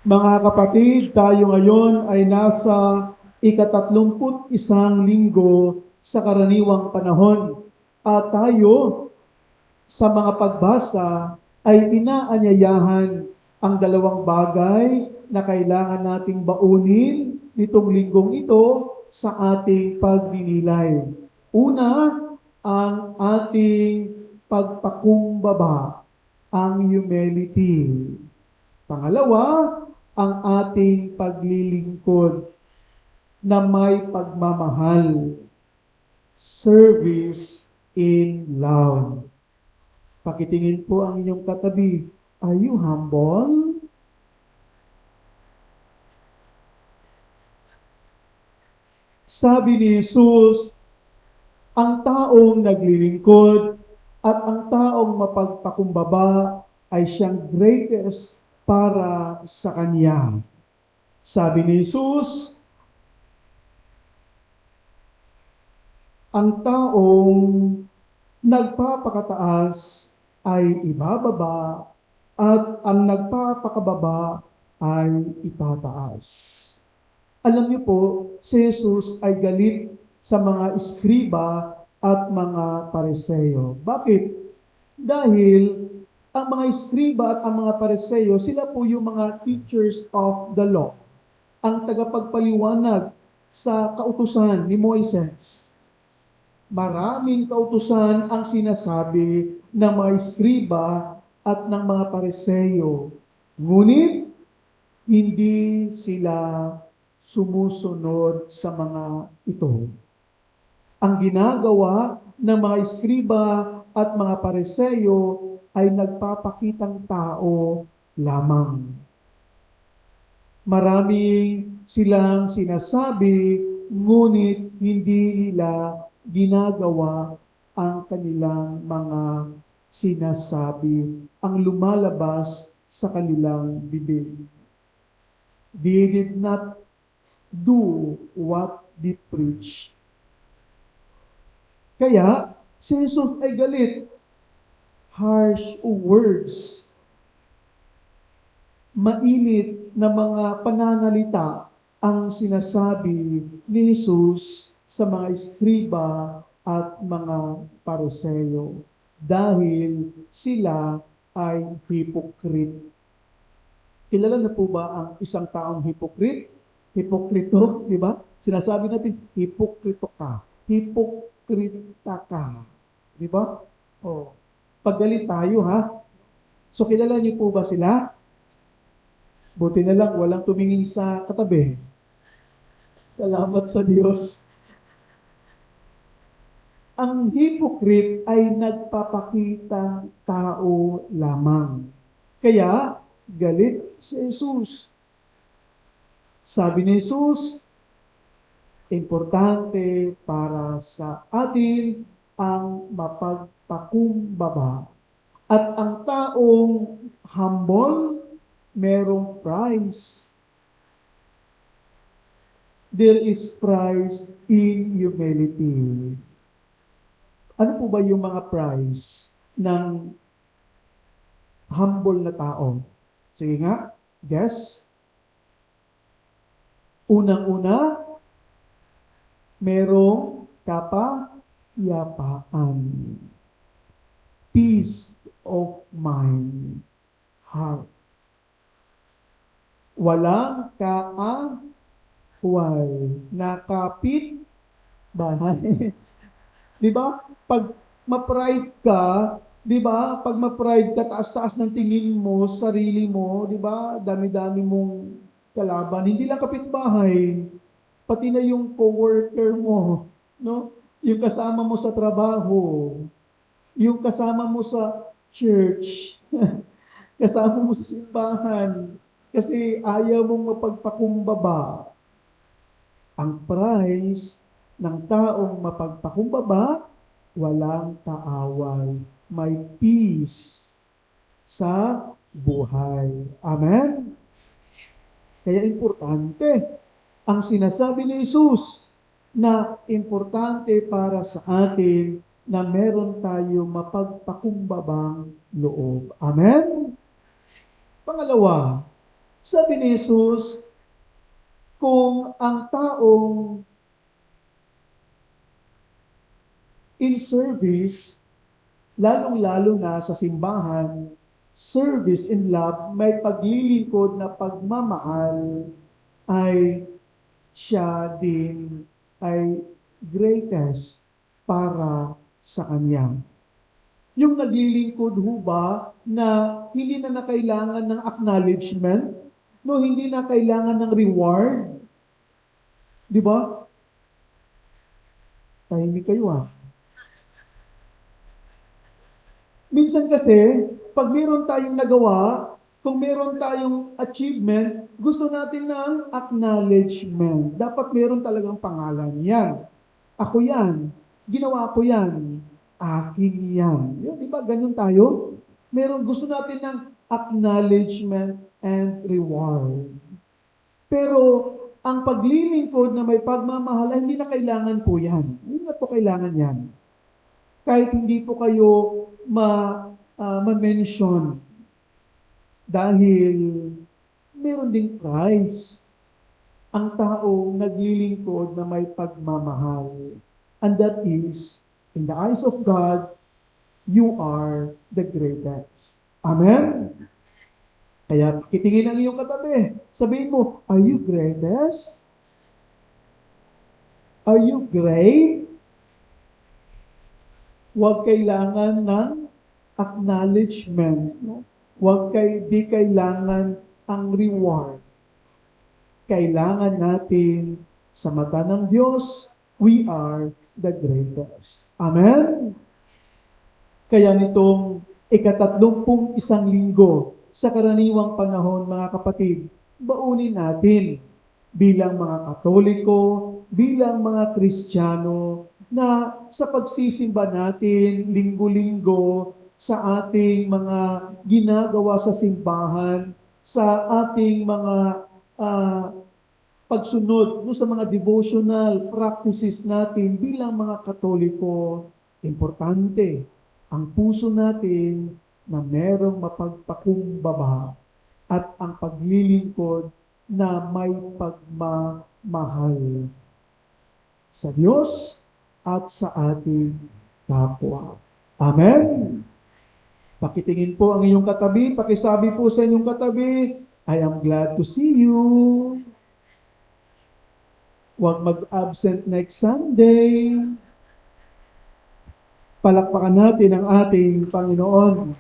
Mga kapatid, tayo ngayon ay nasa ika-31 linggo sa karaniwang panahon. At tayo sa mga pagbasa ay inaanyayahan ang dalawang bagay na kailangan nating baunin nitong linggong ito sa ating pagninilay. Una, ang ating pagpakumbaba, ang humility. Pangalawa, ang ating paglilingkod na may pagmamahal, service in love. Pakitingin po ang inyong katabi. Are you humble? Sabi ni Jesus, ang taong naglilingkod at ang taong mapagpakumbaba ay siyang greatest para sa kanya. Sabi ni Jesus, ang taong nagpapakataas ay ibababa at ang nagpapakababa ay itataas. Alam niyo po, si Jesus ay galit sa mga eskriba at mga pariseyo. Bakit? Dahil ang mga eskriba at ang mga pariseyo, sila po yung mga teachers of the law, ang tagapagpaliwanag sa kautusan ni Moises. Maraming kautusan ang sinasabi ng mga eskriba at ng mga pariseyo. Ngunit, hindi sila sumusunod sa mga ito. Ang ginagawa ng mga eskriba at mga pariseyo ay nagpapakitang tao lamang. Maraming silang sinasabi, ngunit hindi nila ginagawa ang kanilang mga sinasabi, ang lumalabas sa kanilang bibig. They did not do what they preach. Kaya, si Jesus ay galit. Harsh words. Mainit na mga pananalita ang sinasabi ni Jesus sa mga eskriba at mga pariseyo dahil sila ay hypocrite. Kilala na po ba ang isang taong hypocrite? Hipokrito, di ba? Sinasabi natin, hipokrito ka. Hipokrita ka. Di ba? Oh. Paggalit tayo, ha? So, kilala niyo po ba sila? Buti na lang, walang tumingin sa katabi. Salamat sa Diyos. Ang hypocrite ay nagpapakitang tao lamang. Kaya, galit si Jesus. Sabi ni Jesus, importante para sa atin ang mapagpakumbaba. At ang taong humble, merong prize. There is prize in humility. Ano po ba yung mga prize ng humble na tao? Sige nga, guess. Unang-una, merong kapayapaan. Peace of mind, heart. Walang kaaway, nakapit bahay. Di ba? Pag ma-pride ka, di ba? Pag ma-pride ka, taas-taas ng tingin mo, sarili mo, di ba? Dami-dami mong kalaban. Hindi lang kapitbahay, pati na yung coworker mo, no? Yung kasama mo sa trabaho, yung kasama mo sa church, kasama mo sa simbahan, kasi ayaw mong mapagpakumbaba. Ang prize ng taong mapagpakumbaba, walang kaaway, may peace sa buhay. Amen? Kaya importante ang sinasabi ni Jesus na importante para sa atin na meron tayo mapagpakumbabang loob. Amen? Pangalawa, Sabi ni Jesus, kung ang taong in service, lalong-lalo na sa simbahan, service in love, may paglilingkod na pagmamahal, ay siya din ay greatest para sa kanya. Yung naglilingkod ho ba na hindi na kailangan ng acknowledgement, no, hindi na kailangan ng reward, di ba? Tahimik kayo ah. Minsan kasi, pag meron tayong nagawa, kung meron tayong achievement, gusto natin ng acknowledgement. Dapat meron talagang pangalan. Yan. Ako yan. Ginawa ko yan. Akin yan. Yun, di ba? Ganyan tayo. Meron, gusto natin ng acknowledgement and reward. Pero, ang paglilingkod na may pagmamahal, ay hindi na kailangan po yan. Hindi na po kailangan yan. Kahit hindi po kayo ma-mention dahil meron ding price ang taong naglilingkod na may pagmamahal. And that is, in the eyes of God, you are the greatest. Amen? Kaya kitingin ang iyong katabi. Sabihin mo, are you greatest? Are you great? Huwag kailangan ng acknowledgement. No? Di kailangan ang reward. Kailangan natin sa mata ng Diyos, we are the greatest. Amen? Kaya nitong ika-31 linggo sa karaniwang panahon, mga kapatid, baunin natin bilang mga Katoliko, bilang mga Kristiyano, na sa pagsisimba natin linggo-linggo sa ating mga ginagawa sa simbahan, sa ating mga pagsunod sa mga devotional practices natin bilang mga Katoliko, importante ang puso natin na merong mapagpakumbaba at ang paglilingkod na may pagmamahal sa Diyos at sa ating kapwa. Amen? Pakitingin po ang inyong katabi, pakisabi po sa inyong katabi, I am glad to see you. Huwag mag-absent next Sunday. Palakpakan natin ang ating Panginoon.